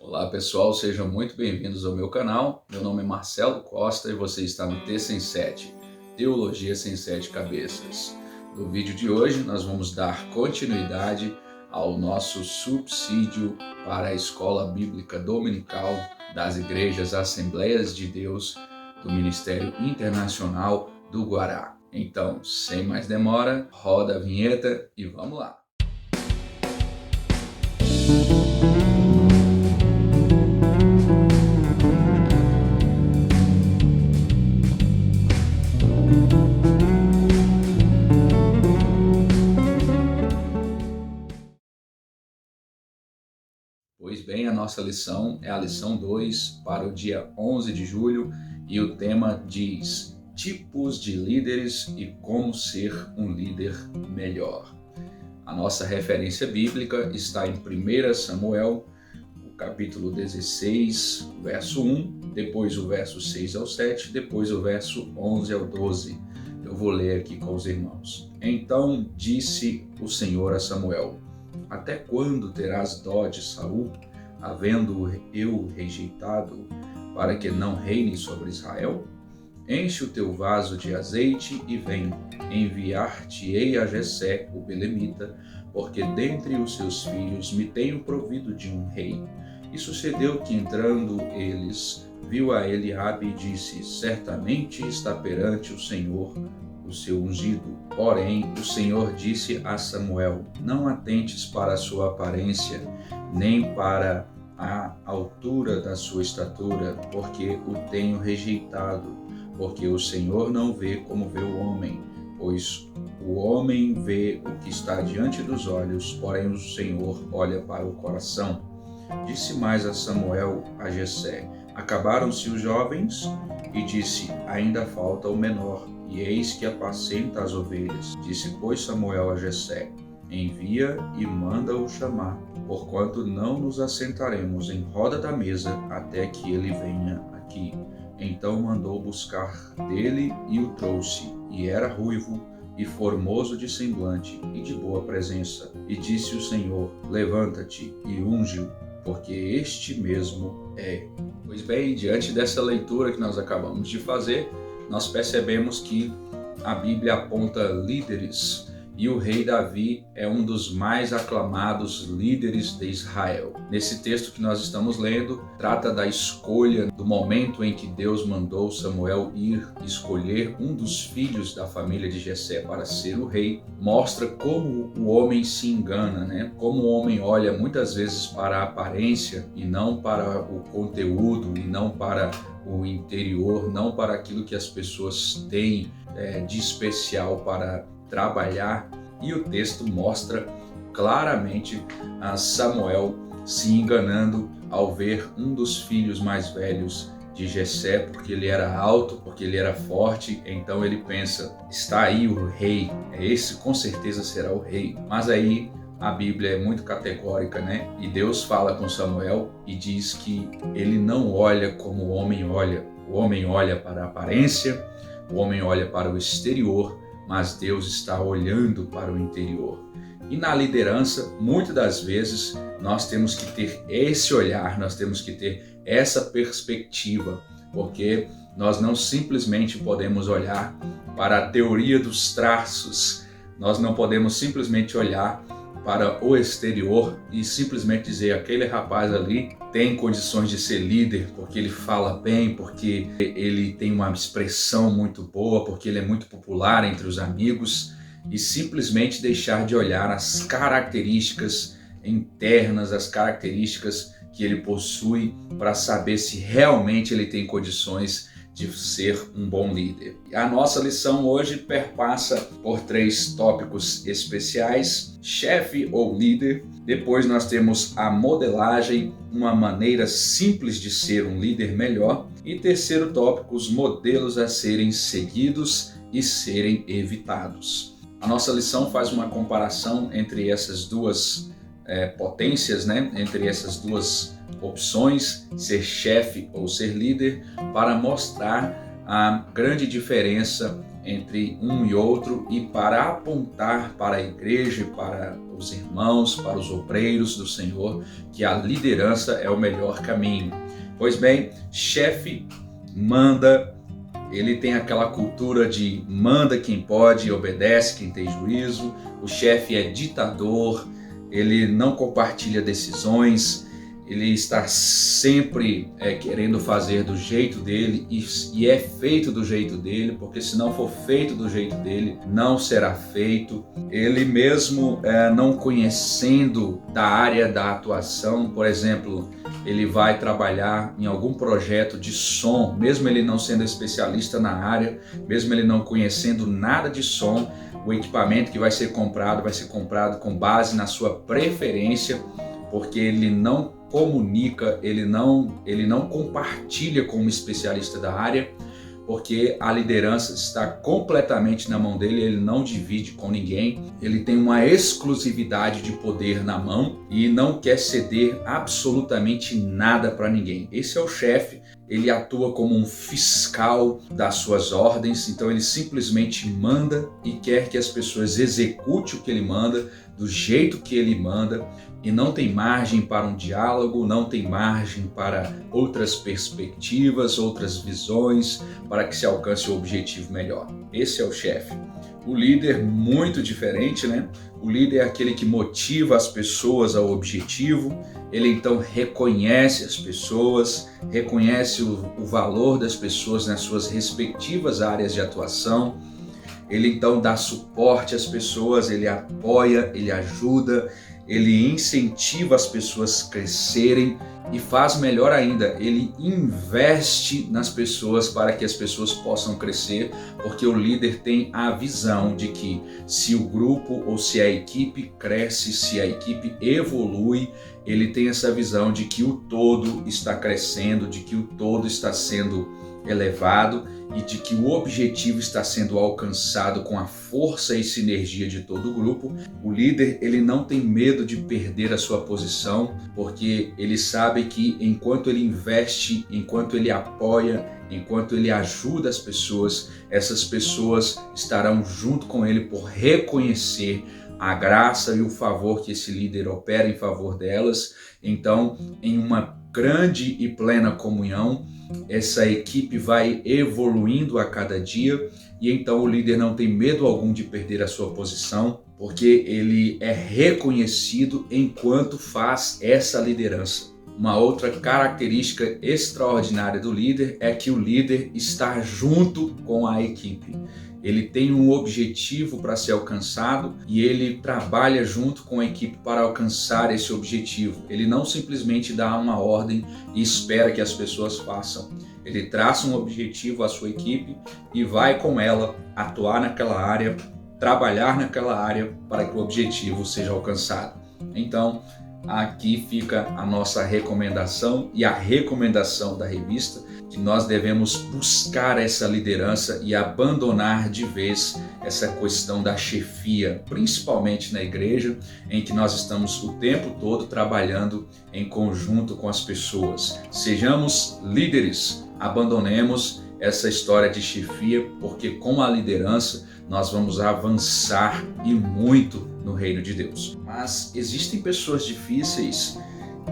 Olá pessoal, sejam muito bem-vindos ao meu canal. Meu nome é Marcelo Costa e você está no T Sem Sete, Teologia Sem Sete Cabeças. No vídeo de hoje nós vamos dar continuidade ao nosso subsídio para a Escola Bíblica Dominical das Igrejas Assembleias de Deus do Ministério Internacional do Guará. Então, sem mais demora, roda a vinheta e vamos lá! Pois bem, a nossa lição é a lição 2 para o dia 11 de julho e o tema diz: tipos de líderes e como ser um líder melhor. A nossa referência bíblica está em 1 Samuel, o capítulo 16, verso 1, depois o verso 6 ao 7, depois o verso 11 ao 12. Eu vou ler aqui com os irmãos. Então disse o Senhor a Samuel: até quando terás dó de Saul, havendo eu rejeitado, para que não reine sobre Israel? Enche o teu vaso de azeite e vem, enviar-te-ei a Jessé, o belemita, porque dentre os seus filhos me tenho provido de um rei. E sucedeu que, entrando eles, viu a Eliabe e disse: certamente está perante o Senhor o seu ungido. Porém, o Senhor disse a Samuel: não atentes para a sua aparência, nem para a altura da sua estatura, porque o tenho rejeitado. Porque o Senhor não vê como vê o homem, pois o homem vê o que está diante dos olhos, porém o Senhor olha para o coração. Disse mais a Samuel a Jessé: acabaram-se os jovens? E disse: ainda falta o menor, e eis que apacenta as ovelhas. Disse, pois, Samuel a Jessé: envia e manda-o chamar, porquanto não nos assentaremos em roda da mesa até que ele venha aqui. Então mandou buscar dele e o trouxe, e era ruivo e formoso de semblante e de boa presença. E disse o Senhor: levanta-te e unge-o, porque este mesmo é. Pois bem, diante dessa leitura que nós acabamos de fazer, nós percebemos que a Bíblia aponta líderes, e o rei Davi é um dos mais aclamados líderes de Israel. Nesse texto que nós estamos lendo, trata da escolha, do momento em que Deus mandou Samuel ir escolher um dos filhos da família de Jessé para ser o rei. Mostra como o homem se engana, né? Como o homem olha muitas vezes para a aparência e não para o conteúdo, e não para o interior, não para aquilo que as pessoas têm de especial para trabalhar. E o texto mostra claramente a Samuel se enganando ao ver um dos filhos mais velhos de Jessé, porque ele era alto, porque ele era forte. Então ele pensa: está aí o rei, esse com certeza será o rei. Mas aí a Bíblia é muito categórica, né? E Deus fala com Samuel e diz que ele não olha como o homem olha. O homem olha para a aparência, o homem olha para o exterior, mas Deus está olhando para o interior. E na liderança, muitas das vezes, nós temos que ter esse olhar, nós temos que ter essa perspectiva, porque nós não simplesmente podemos olhar para a teoria dos traços, nós não podemos simplesmente olhar para o exterior e simplesmente dizer: aquele rapaz ali tem condições de ser líder porque ele fala bem, porque ele tem uma expressão muito boa, porque ele é muito popular entre os amigos, e simplesmente deixar de olhar as características internas, as características que ele possui, para saber se realmente ele tem condições de ser um bom líder. A nossa lição hoje perpassa por 3 tópicos especiais: chefe ou líder. Depois nós temos a modelagem, uma maneira simples de ser um líder melhor. E terceiro tópico, os modelos a serem seguidos e serem evitados. A nossa lição faz uma comparação entre essas duas potências, né? Entre essas duas opções, ser chefe ou ser líder, para mostrar a grande diferença entre um e outro e para apontar para a igreja, para os irmãos, para os obreiros do Senhor, que a liderança é o melhor caminho. Pois bem, chefe manda, ele tem aquela cultura de manda quem pode e obedece quem tem juízo. O chefe é ditador, ele não compartilha decisões, ele está sempre querendo fazer do jeito dele e é feito do jeito dele, porque se não for feito do jeito dele, não será feito. Ele mesmo não conhecendo da área da atuação, por exemplo, ele vai trabalhar em algum projeto de som, mesmo ele não sendo especialista na área, mesmo ele não conhecendo nada de som, o equipamento que vai ser comprado com base na sua preferência, porque ele não comunica, ele não compartilha como especialista da área, porque a liderança está completamente na mão dele, ele não divide com ninguém, ele tem uma exclusividade de poder na mão e não quer ceder absolutamente nada para ninguém. Esse é o chefe, ele atua como um fiscal das suas ordens, então ele simplesmente manda e quer que as pessoas executem o que ele manda, do jeito que ele manda, e não tem margem para um diálogo, não tem margem para outras perspectivas, outras visões, para que se alcance o objetivo melhor. Esse é o chefe. O líder, muito diferente, né? O líder é aquele que motiva as pessoas ao objetivo, ele então reconhece as pessoas, reconhece o valor das pessoas nas suas respectivas áreas de atuação, ele então dá suporte às pessoas, ele apoia, ele ajuda, ele incentiva as pessoas a crescerem e faz melhor ainda, ele investe nas pessoas para que as pessoas possam crescer, porque o líder tem a visão de que se o grupo ou se a equipe cresce, se a equipe evolui, ele tem essa visão de que o todo está crescendo, de que o todo está sendo elevado e de que o objetivo está sendo alcançado com a força e sinergia de todo o grupo. O líder, ele não tem medo de perder a sua posição, porque ele sabe que enquanto ele investe, enquanto ele apoia, enquanto ele ajuda as pessoas, essas pessoas estarão junto com ele por reconhecer a graça e o favor que esse líder opera em favor delas. Então, em uma grande e plena comunhão, essa equipe vai evoluindo a cada dia e então o líder não tem medo algum de perder a sua posição, porque ele é reconhecido enquanto faz essa liderança. Uma outra característica extraordinária do líder é que o líder está junto com a equipe. Ele tem um objetivo para ser alcançado e ele trabalha junto com a equipe para alcançar esse objetivo. Ele não simplesmente dá uma ordem e espera que as pessoas façam. Ele traça um objetivo à sua equipe e vai com ela atuar naquela área, trabalhar naquela área para que o objetivo seja alcançado. Então, aqui fica a nossa recomendação e a recomendação da revista, que nós devemos buscar essa liderança e abandonar de vez essa questão da chefia, principalmente na igreja, em que nós estamos o tempo todo trabalhando em conjunto com as pessoas. Sejamos líderes, abandonemos essa história de chefia, porque com a liderança nós vamos avançar e muito no reino de Deus. Mas existem pessoas difíceis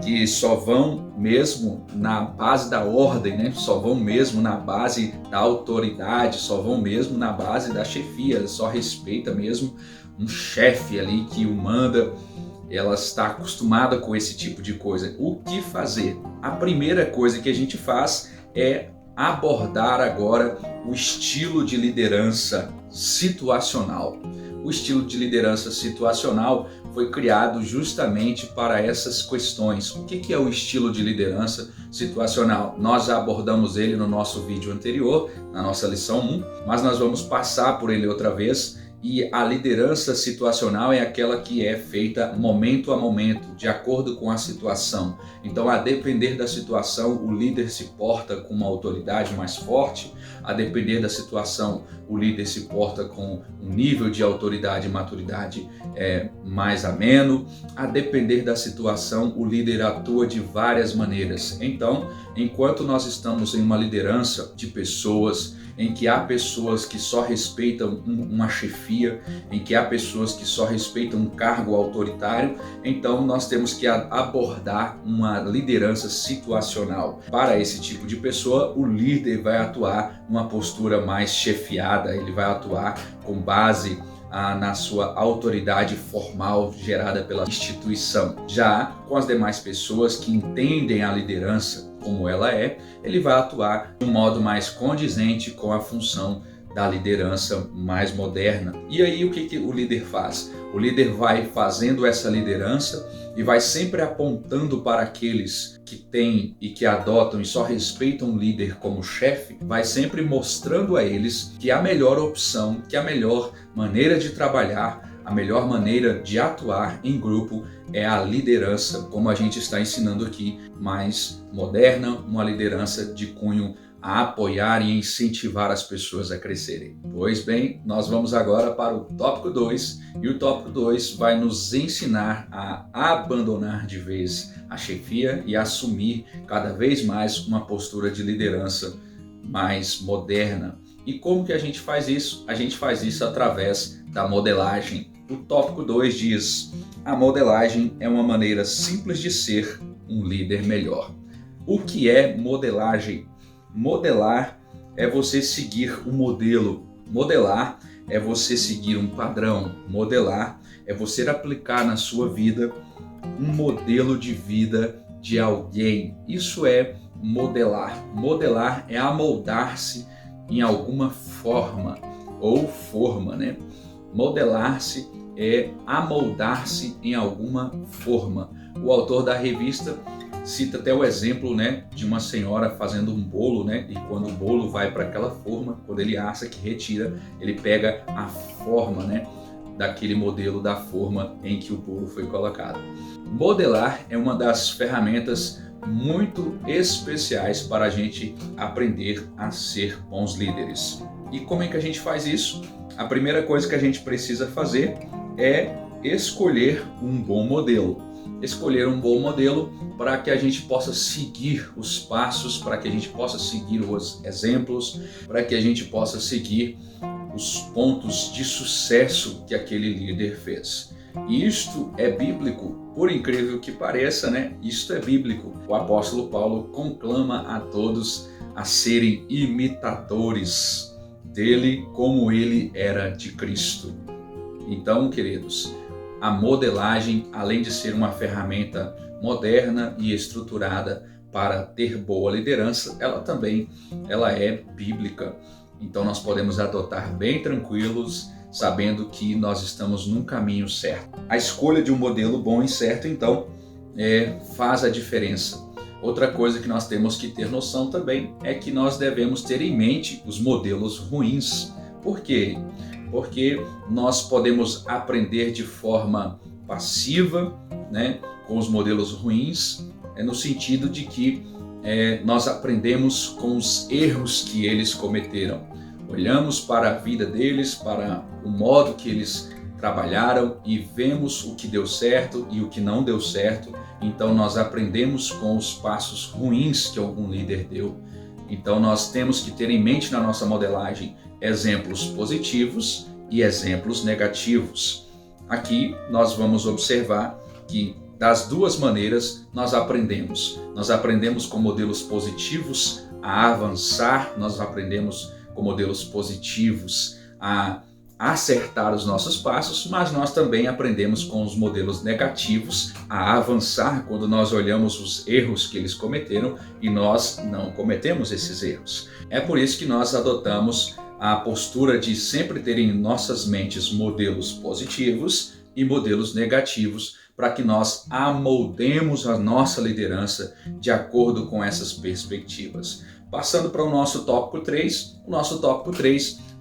que só vão mesmo na base da ordem, né? Só vão mesmo na base da autoridade, só vão mesmo na base da chefia, só respeita mesmo um chefe ali que o manda. Ela está acostumada com esse tipo de coisa. O que fazer? A primeira coisa que a gente faz é abordar agora o estilo de liderança situacional. O estilo de liderança situacional foi criado justamente para essas questões. O que é o estilo de liderança situacional? Nós abordamos ele no nosso vídeo anterior, na nossa lição 1, mas nós vamos passar por ele outra vez E a liderança situacional é aquela que é feita momento a momento, de acordo com a situação. Então, a depender da situação, o líder se porta com uma autoridade mais forte, a depender da situação, o líder se porta com um nível de autoridade e maturidade mais ameno, a depender da situação, o líder atua de várias maneiras. Então, enquanto nós estamos em uma liderança de pessoas, em que há pessoas que só respeitam uma chefia, em que há pessoas que só respeitam um cargo autoritário, então nós temos que abordar uma liderança situacional. Para esse tipo de pessoa, o líder vai atuar numa postura mais chefiada, ele vai atuar com base na sua autoridade formal gerada pela instituição. Já com as demais pessoas que entendem a liderança como ela é, ele vai atuar de um modo mais condizente com a função da liderança mais moderna. E aí o que o líder faz? O líder vai fazendo essa liderança e vai sempre apontando para aqueles que têm e que adotam e só respeitam o líder como chefe, vai sempre mostrando a eles que a melhor opção, que a melhor maneira de trabalhar, a melhor maneira de atuar em grupo é a liderança, como a gente está ensinando aqui, mais moderna, uma liderança de cunho a apoiar e incentivar as pessoas a crescerem. Pois bem, nós vamos agora para o tópico 2, e o tópico 2 vai nos ensinar a abandonar de vez a chefia e assumir cada vez mais uma postura de liderança mais moderna. E como que a gente faz isso? A gente faz isso através da modelagem. O tópico 2 diz: a modelagem é uma maneira simples de ser um líder melhor. O que é modelagem? Modelar é você seguir um modelo. Modelar é você seguir um padrão. Modelar é você aplicar na sua vida um modelo de vida de alguém. Isso é modelar. Modelar é amoldar-se em alguma forma ou forma, né? Modelar-se é amoldar-se em alguma forma. O autor da revista cita até o exemplo, né, de uma senhora fazendo um bolo, né, e quando o bolo vai para aquela forma, quando ele assa que retira, ele pega a forma, né, daquele modelo da forma em que o bolo foi colocado. Modelar é uma das ferramentas muito especiais para a gente aprender a ser bons líderes. E como é que a gente faz isso? A primeira coisa que a gente precisa fazer é escolher um bom modelo. Escolher um bom modelo para que a gente possa seguir os passos, para que a gente possa seguir os exemplos, para que a gente possa seguir os pontos de sucesso que aquele líder fez. E isto é bíblico, por incrível que pareça, né? Isto é bíblico. O apóstolo Paulo conclama a todos a serem imitadores dele como ele era de Cristo. Então, queridos, a modelagem, além de ser uma ferramenta moderna e estruturada para ter boa liderança, ela é bíblica. Então nós podemos adotar bem tranquilos, sabendo que nós estamos num caminho certo. A escolha de um modelo bom e certo, então, faz a diferença. Outra coisa que nós temos que ter noção também é que nós devemos ter em mente os modelos ruins. Por quê? Porque nós podemos aprender de forma passiva, né, com os modelos ruins, no sentido de que nós aprendemos com os erros que eles cometeram. Olhamos para a vida deles, para o modo que eles trabalharam e vemos o que deu certo e o que não deu certo. Então nós aprendemos com os passos ruins que algum líder deu. Então nós temos que ter em mente na nossa modelagem exemplos positivos e exemplos negativos. Aqui nós vamos observar que das duas maneiras nós aprendemos. Nós aprendemos com modelos positivos a avançar, nós aprendemos com modelos positivos a acertar os nossos passos, mas nós também aprendemos com os modelos negativos a avançar quando nós olhamos os erros que eles cometeram e nós não cometemos esses erros. É por isso que nós adotamos a postura de sempre ter em nossas mentes modelos positivos e modelos negativos para que nós amoldemos a nossa liderança de acordo com essas perspectivas. Passando para o nosso tópico 3,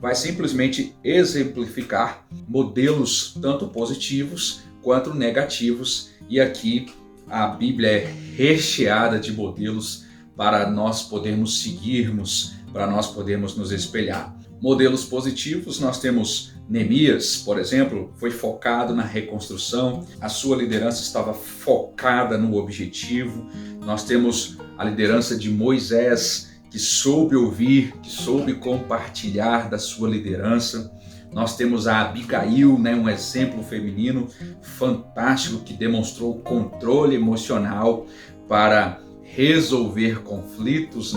vai simplesmente exemplificar modelos tanto positivos quanto negativos, e aqui a Bíblia é recheada de modelos para nós podermos seguirmos, para nós podermos nos espelhar. Modelos positivos, nós temos Neemias, por exemplo, foi focado na reconstrução, a sua liderança estava focada no objetivo. Nós temos a liderança de Moisés, que soube ouvir, que soube compartilhar da sua liderança. Nós temos a Abigail, um exemplo feminino fantástico que demonstrou controle emocional para resolver conflitos.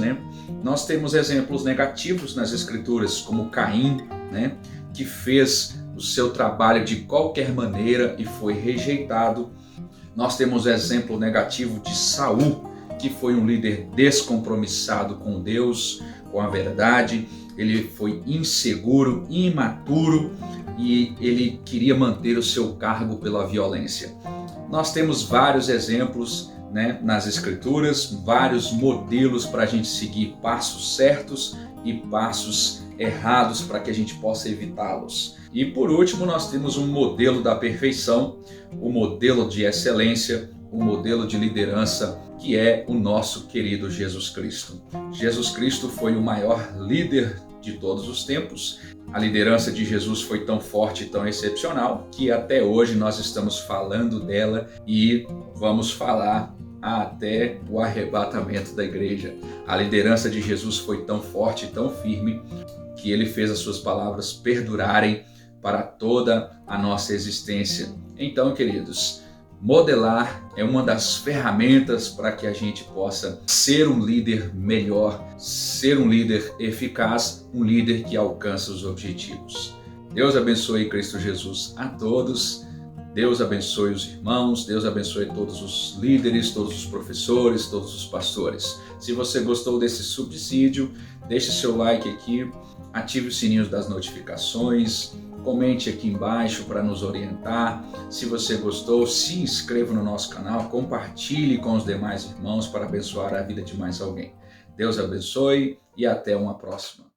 Nós temos exemplos negativos nas escrituras, como Caim, que fez o seu trabalho de qualquer maneira e foi rejeitado. Nós temos o exemplo negativo de Saul, que foi um líder descompromissado com Deus, com a verdade. Ele foi inseguro, imaturo e ele queria manter o seu cargo pela violência. Nós temos vários exemplos nas escrituras, vários modelos para a gente seguir, passos certos e passos errados para que a gente possa evitá-los. E por último, nós temos um modelo da perfeição, o modelo de excelência, o modelo de liderança, que é o nosso querido Jesus Cristo. Jesus Cristo foi o maior líder de todos os tempos. A liderança de Jesus foi tão forte e tão excepcional que até hoje nós estamos falando dela e vamos falar até o arrebatamento da igreja. A liderança de Jesus foi tão forte e tão firme que ele fez as suas palavras perdurarem para toda a nossa existência. Então, queridos, modelar é uma das ferramentas para que a gente possa ser um líder melhor, ser um líder eficaz, um líder que alcança os objetivos. Deus abençoe Cristo Jesus a todos. Deus abençoe os irmãos, Deus abençoe todos os líderes, todos os professores, todos os pastores. Se você gostou desse subsídio, deixe seu like aqui, ative os sininhos das notificações, comente aqui embaixo para nos orientar. Se você gostou, se inscreva no nosso canal, compartilhe com os demais irmãos para abençoar a vida de mais alguém. Deus abençoe e até uma próxima.